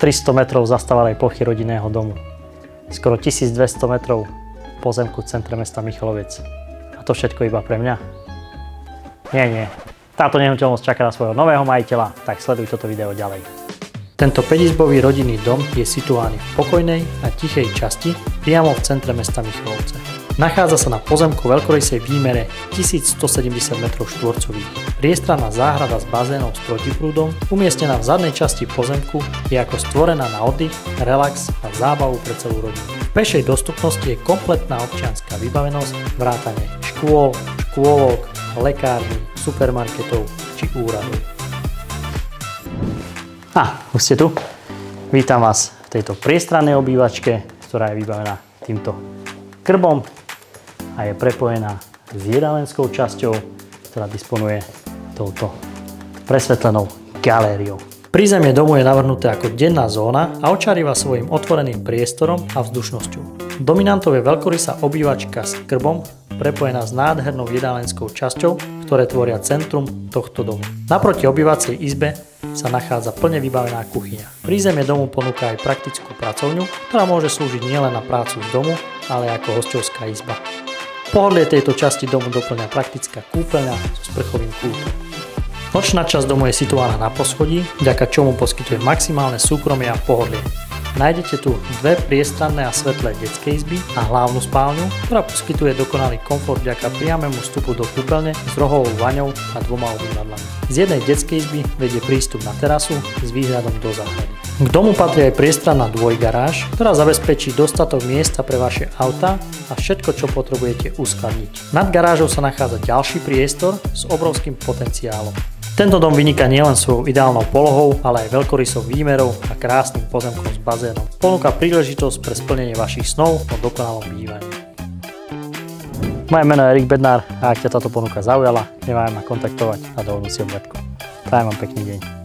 300 metrov zastávanej plochy rodinného domu. Skoro 1200 metrov pozemku v centre mesta Michalovec. A to všetko iba pre mňa? Nie. Táto nehnuteľnosť čaká na svojho nového majiteľa, tak sleduj toto video ďalej. Tento 5-izbový rodinný dom je situovaný v pokojnej a tichej časti priamo v centre mesta Michalovce. Nachádza sa na pozemku veľkorysej výmere 1170 m2. Priestranná záhrada s bazénom s protiprúdom, umiestnená v zadnej časti pozemku, je ako stvorená na oddych, relax a zábavu pre celú rodinu. V pešej dostupnosti je kompletná občianska vybavenosť, vrátane škôl, škôlok, lekární, supermarketov či úradov. Už ste tu? Vítam vás v tejto priestrannej obývačke, ktorá je vybavená týmto krbom a je prepojená s jedálenskou časťou, ktorá disponuje touto presvetlenou galériou. Prízemie domu je navrhnuté ako denná zóna a očaríva svojim otvoreným priestorom a vzdušnosťou. Dominantou je veľkorysá obývačka s krbom, prepojená s nádhernou jedálenskou časťou, ktoré tvoria centrum tohto domu. Naproti obývacej izbe sa nachádza plne vybavená kuchyňa. Prízemie domu ponúka aj praktickú pracovňu, ktorá môže slúžiť nielen na prácu z domu, ale ako hosťovská izba. Pohodlie tejto časti domu doplňa praktická kúpeľňa so sprchovým kútom. Nočná časť domu je situovaná na poschodí, vďaka čomu poskytuje maximálne súkromie a pohodlie. Nájdete tu dve priestranné a svetlé detské izby a hlavnú spálňu, ktorá poskytuje dokonalý komfort vďaka priamému vstupu do kúpeľne s rohovou vaňou a dvoma umývadlami. Z jednej detskej izby vedie prístup na terasu s výhľadom do záhrady. K domu patrí aj priestranná dvojgaráž, ktorá zabezpečí dostatok miesta pre vaše autá a všetko, čo potrebujete uskladniť. Nad garážou sa nachádza ďalší priestor s obrovským potenciálom. Tento dom vyniká nielen svojou ideálnou polohou, ale aj veľkorysou výmerou a krásnym pozemkom s bazénom. Ponúka príležitosť pre splnenie vašich snov o dokonalom bývaní. Moje meno je Erik Bednár a ak ťa táto ponuka zaujala, neváhaj ma kontaktovať a dohodnúť si objednávku. Prajem vám pekný deň.